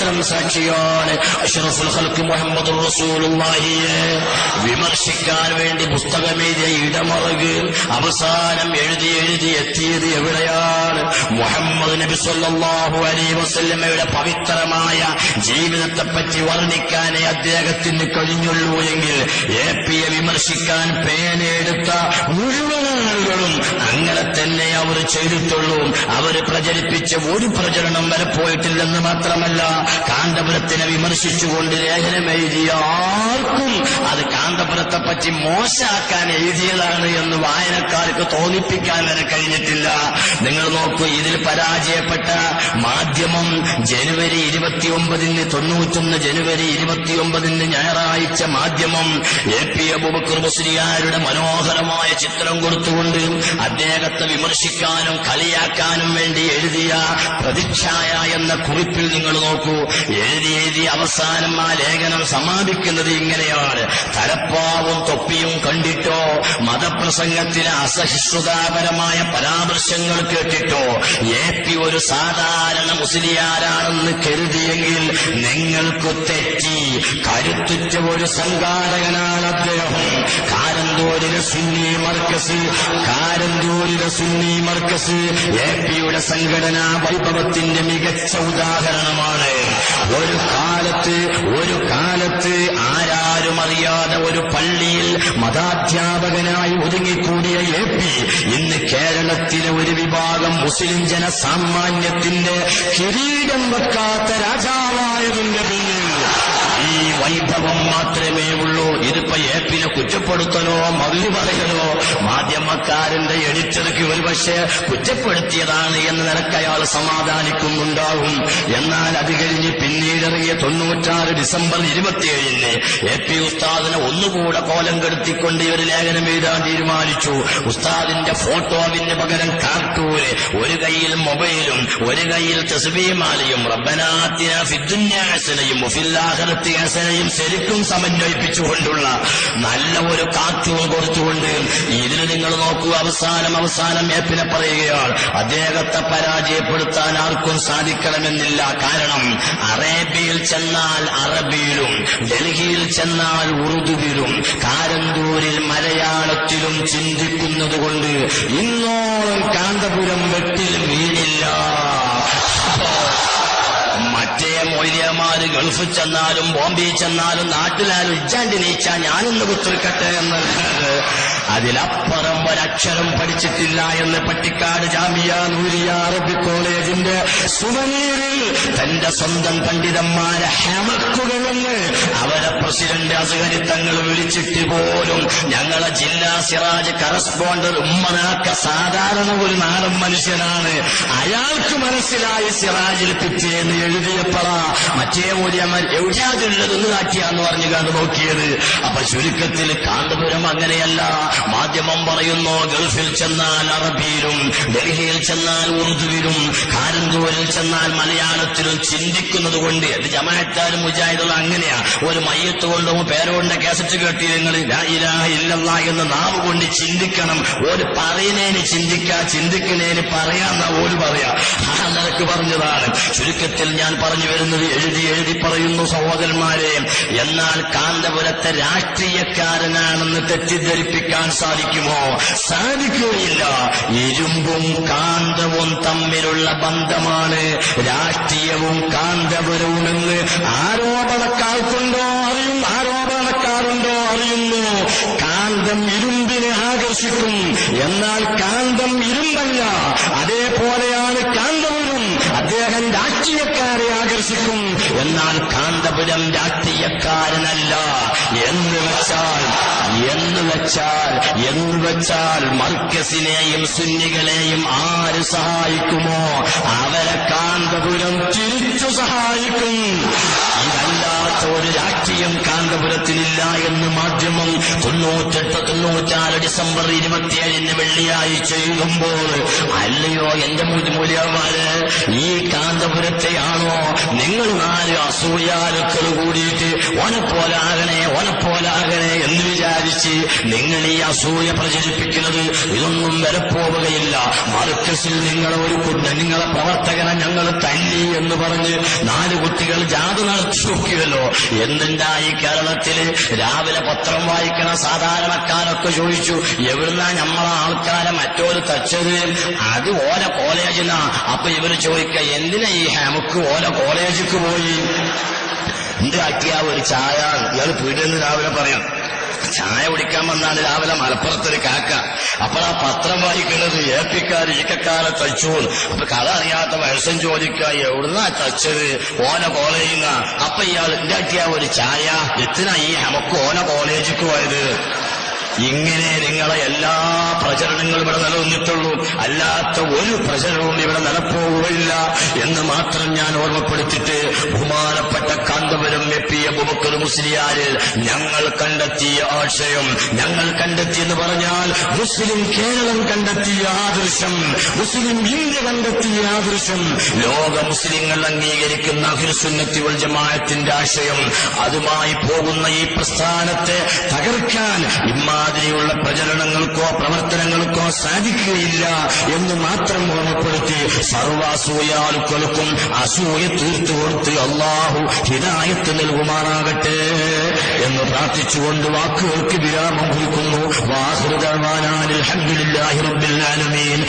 ചരിത്രം സാക്ഷിയാണ്. അഷ്റഫുൽ ഖൽഖ് മുഹമ്മദുർ റസൂലുള്ളാഹിയെ വിമർശിക്കാൻ വേണ്ടി പുസ്തകമെഴുതിയ ഇടമറുക് അവസാനം എഴുതി എത്തിയത് എവിടെയാണ്? മുഹമ്മദ് നബി സല്ലല്ലാഹു അലൈഹി വസല്ലമയുടെ പവിത്രമായ ജീവിതത്തെപ്പറ്റി വർണ്ണിക്കാനേ അദ്ദേഹത്തിന് കഴിഞ്ഞുള്ളൂ എങ്കിൽ എപിയെ വിമർശിക്കാൻ പേനെടുത്ത മുഴുവൻ ആളുകളും അങ്ങനെ തന്നെ അവർ ചെയ്തിട്ടുള്ളൂ. അവർ പ്രചരിപ്പിച്ച ഒരു പ്രചരണം വരെ പോയിട്ടില്ലെന്ന് മാത്രമല്ല, കാന്തപുരത്തിനെ വിമർശിച്ചുകൊണ്ട് ലേഖനം എഴുതിയ ആർക്കും അത് കാന്തപുരത്തെപ്പറ്റി മോശമാക്കാൻ എഴുതിയതാണ് എന്ന് വായനക്കാർക്ക് തോന്നിപ്പിക്കാൻ വരെ കഴിഞ്ഞിട്ടില്ല. നിങ്ങൾ നോക്കൂ, ഇതിൽ പരാജയപ്പെട്ട മാധ്യമം ജനുവരി 29 ജനുവരി 29 ഞായറാഴ്ച മാധ്യമം എപി അബൂബക്കർ മുസ്ലിയാരുടെ മനോഹരമായ ചിത്രം കൊടുത്തുകൊണ്ട് അദ്ദേഹത്തെ വിമർശിക്കാനും കളിയാക്കാനും വേണ്ടി എഴുതിയ പ്രതിച്ഛായ എന്ന കുറിപ്പിൽ നിങ്ങൾ നോക്കൂ, എഴുതി അവസാനം ആ ലേഖനം സമാപിക്കുന്നത് ഇങ്ങനെയാണ്: തലപ്പാവും തൊപ്പിയും കണ്ടിട്ടോ മതപ്രസംഗത്തിലെ അസഹിഷ്ണുതാപരമായ പരാമർശങ്ങൾ കേട്ടിട്ടോ എപി ഒരു സാധാരണ മുസ്ലിയാരാണെന്ന് കരുതിയെങ്കിൽ നിങ്ങൾക്ക് തെറ്റി. കരുത്തുറ്റ ഒരു സംഘാടകനാണ് അദ്ദേഹം. കാരന്തൂരിലെ സുന്നി മർക്കസ് എപിയുടെ സംഘടനാ വൈഭവത്തിന്റെ മികച്ച ഉദാഹരണമാണ്. ഒരു കാലത്ത് ആരാരും അറിയാതെ ഒരു പള്ളിയിൽ മതാധ്യാപകനായി ഒതുങ്ങിക്കൂടിയ എപി ഇന്ന് കേരളത്തിലെ ഒരു വിഭാഗം മുസ്ലിം ജനസാമാന്യത്തിന്റെ കിരീടം വെക്കാത്ത രാജാവായതിന്റെ പിന്നിൽ ഈ വൈഭവം മാത്രമേ ഉള്ളൂ. ഇതിപ്പോ എപിനെ കുറ്റപ്പെടുത്തലോ മറുപടി പറയലോ മാധ്യമക്കാരന്റെ എഡിറ്റർക്ക് ഒരുപക്ഷെ കുറ്റപ്പെടുത്തിയതാണ് എന്ന് നിലക്ക് അയാൾ സമാധാനിക്കുന്നുണ്ടാവും. എന്നാൽ അത് കഴിഞ്ഞ് പിന്നീടിറങ്ങിയ 96 ഡിസംബർ 27 എപി ഉസ്താദിനെ ഒന്നുകൂടെ കോലം കെടുത്തിക്കൊണ്ട് ഒരു ലേഖനം എഴുതാൻ തീരുമാനിച്ചു. ഉസ്താദിന്റെ ഫോട്ടോവിന് പകരം കാർട്ടൂന്, ഒരു കൈയിൽ മൊബൈലും ഒരു കൈയിൽ തസ്ബീഹ്മാലയും റബ്ബനാ ആതിനാ ഫിദ്ദുനിയാ ഹസനയും വഫിൽ ആഖിറതി ഹസനയും ശരിക്കും സമന്വയിപ്പിച്ചുകൊണ്ടുള്ള നല്ല ഒരു കാർട്ടൂൺ കൊടുത്തുകൊണ്ട് ഇതിൽ നിങ്ങൾ നോക്കൂ, അവസാനം എപിനെ പറയുകയാണ് അദ്ദേഹത്തെ പരാജയപ്പെടുത്താൻ ആർക്കും സാധിക്കണമെന്നില്ല. കാരണം അറേബ്യയിൽ ചെന്നാൽ അറബിയിലും, ഡൽഹിയിൽ ചെന്നാൽ ഉറുദുവിലും, കാരന്തൂരിൽ മലയാളത്തിലും ചിന്തിക്കുന്നതുകൊണ്ട് ഇന്നോളം കാന്തപുരം വെട്ടിൽ വീണില്ല. മറ്റേ മൊയ്ലിയമാര് ഗൾഫിൽ ചെന്നാലും ബോംബെ ചെന്നാലും നാട്ടിലാലും ഇജ്ജാണ്ടി നീച്ചാ ഞാനൊന്ന് കുത്തിരിക്കട്ടെ എന്ന് അതിലപ്പുറം ഒരക്ഷരം പഠിച്ചിട്ടില്ല എന്ന് പട്ടിക്കാട് ജാമിയ നൂരിയ അറബി കോളേജിന്റെ സുവനീറിൽ തന്റെ സ്വന്തം പണ്ഡിതന്മാരെ ഹെമക്കുകയെന്ന് അവരെ പ്രസിഡന്റ് അസ്ഹരി തങ്ങൾ വിളിച്ചിട്ട് പോലും ഞങ്ങളെ ജില്ലാ സിറാജ് കറസ്പോണ്ടർ ഉമ്മനാക്ക സാധാരണ ഒരു നാടൻ മനുഷ്യനാണ്, അയാൾക്ക് മനസ്സിലായി സിറാജിൽ പിറ്റേന്ന് എഴുതിയപ്പറ മറ്റേ മൂല്യമാർ എവിടെയാതുള്ളതൊന്ന് കാട്ടിയാന്ന് പറഞ്ഞു കണ്ടു നോക്കിയത്. അപ്പൊ ചുരുക്കത്തിൽ കാന്തപുരം അങ്ങനെയല്ല. മാധ്യമം പറയുന്നു, ഗൾഫിൽ ചെന്നാൽ അറബിയിലും, ഡൽഹിയിൽ ചെന്നാൽ ഉറുദുവിലും, കാരന്തൂരിൽ ചെന്നാൽ മലയാളത്തിലും ചിന്തിക്കുന്നത് കൊണ്ട് അത് ജമാഅത്താരും മുജാഹിദുകളും അങ്ങനെയാ. ഒരു മയ്യത്ത് കൊണ്ടും പേരോണ്ട കേസറ്റ് കേട്ടി നിങ്ങൾ ലാ ഇലാഹ ഇല്ലല്ലാഹ് എന്ന് നാവ് കൊണ്ട് ചിന്തിക്കണം. ഒരു പറയുന്നതിന് ചിന്തിക്കുന്നതിന് പറയാന്ന ഓര് പറയാ. ആ നിലക്ക് പറഞ്ഞതാണ്. ചുരുക്കത്തിൽ ഞാൻ പറഞ്ഞു വരുന്നത് എഴുതി പറയുന്നു സഹോദരന്മാരെ. എന്നാൽ കാന്തപുരത്തെ രാഷ്ട്രീയക്കാരനാണെന്ന് തെറ്റിദ്ധരിപ്പിക്കാൻ സാധിക്കുമോ? സാധിക്കുകയില്ല. ഇരുമ്പും കാന്തവും തമ്മിലുള്ള ബന്ധമാണ് രാഷ്ട്രീയവും കാന്തപുരവുമെന്ന് ആരോപണക്കാർക്കുണ്ടോ അറിയുന്നു. കാന്തം ഇരുമ്പിനെ ആകർഷിക്കും, എന്നാൽ കാന്തം ഇരുമ്പല്ല. അതേപോലെയാണ് കാന്തപുരം, അദ്ദേഹം രാഷ്ട്രീയക്കാരെ ആകർഷിക്കും, എന്നാൽ കാന്തപുരം രാഷ്ട്രീയക്കാരനല്ല. എന്ന് വെച്ചാൽ മർക്കസിനെയും സുന്നികളെയും ആര് സഹായിക്കുമോ അവരെ കാന്തപുരം തിരിച്ചു സഹായിക്കും. ഇതല്ലാത്ത ഒരു രാഷ്ട്രീയം കാന്തപുരം കാന്തപുരത്തിലില്ല എന്ന് മാധ്യമം 98-94 ഡിസംബർ 27 വെള്ളിയാഴ്ച എഴുതുമ്പോൾ, അല്ലയോ എന്റെ മൂല്യന്മാര്, ഈ കാന്തപുരത്തെയാണോ നിങ്ങൾ 4 അസൂയാലുക്കൾ കൂടിയിട്ട് ഓനപ്പോലാകണേ എന്ന് വിചാരിച്ച് നിങ്ങൾ ഈ അസൂയ പ്രചരിപ്പിക്കുന്നത്? ഇതൊന്നും വരപ്പോവുകയില്ല. മർക്കസിൽ നിങ്ങളെ പ്രവർത്തകനെ ഞങ്ങൾ തല്ലി എന്ന് പറഞ്ഞ് 4 കുട്ടികൾ ജാഥ നടത്തി നോക്കിയല്ലോ. എന്തുണ്ടായി കേരളത്തില്? രാവിലെ പത്രം വായിക്കണ സാധാരണക്കാരൊക്കെ ചോദിച്ചു, എവിടുന്നാ നമ്മളെ ആൾക്കാരെ മറ്റോര് തച്ചത്? അത് ഓല കോളേജിനാ. അപ്പൊ ഇവര് ചോദിക്ക, എന്തിനാ ഈ ഹമുക്ക് ഓല കോളേജിക്ക് പോയി? എന്താക്കിയ ഒരു ചായ ഇയാൾ പീടിയെന്ന് രാവിലെ പറയാം. ചായ കുടിക്കാൻ വന്നാണ് രാവിലെ മലപ്പുറത്തൊരു കാക്ക. അപ്പോൾ ആ പത്രം വായിക്കുന്നത് ഏപ്പിക്കാർ ഇക്കക്കാരെ തച്ചു. അപ്പൊ കഥ അറിയാത്ത വയസ്സൻ ചോദിക്ക, എവിടുന്നാ തച്ചത്? ഓന കോളേജിൽ. അപ്പൊ ഇയാൾ ഉണ്ടാക്കിയ ഒരു ചായ, എത്തിനാ ഈ നമുക്ക് ഓന കോളേജിക്ക് പോയത്? ഇങ്ങനെ നിങ്ങളെ എല്ലാ പ്രചരണങ്ങളും ഇവിടെ നിലനിന്നിട്ടുള്ളൂ. അല്ലാത്ത ഒരു പ്രചരണവും ഇവിടെ നിലപ്പോവുകയില്ല എന്ന് മാത്രം ഞാൻ ഓർമ്മപ്പെടുത്തിയിട്ട്, ബഹുമാനപ്പെട്ട കാന്തപുരം എപ്പി അബൂബക്കർ മുസ്ലിയാര് ഞങ്ങൾ കണ്ടെത്തിയ ആശയം, ഞങ്ങൾ കണ്ടെത്തിയെന്ന് പറഞ്ഞാൽ മുസ്ലിം കേരളം കണ്ടെത്തിയ ആദർശം, മുസ്ലിം ഇന്ത്യ കണ്ടെത്തിയ ആദർശം, ലോക മുസ്ലിങ്ങൾ അംഗീകരിക്കുന്ന അഹ്ലുസുന്നത്തി വൽ ജമാഅത്തിന്റെ ആശയം, അതുമായി പോകുന്ന ഈ പ്രസ്ഥാനത്തെ തകർക്കാൻ ഇമാതിരിയുള്ള പ്രചരണങ്ങൾക്കോ പ്രവർത്തനങ്ങൾക്കോ സാധിക്കുകയില്ല എന്ന് മാത്രം ഓർമ്മപ്പെടുത്തി, സർവ്വാസൂയാലുക്കൾക്കും അസൂയ തീർത്തു കൊടുത്ത് അല്ലാഹു ഹിദായത്ത് നൽകുമാറാകട്ടെ എന്ന് പ്രാർത്ഥിച്ചുകൊണ്ട് വാക്കുകൾക്ക് വിരാമം കുറിക്കുന്നു. വാഹിറു ദഅ്വാനാ അൽഹംദുലില്ലാഹി റബ്ബിൽ ആലമീൻ.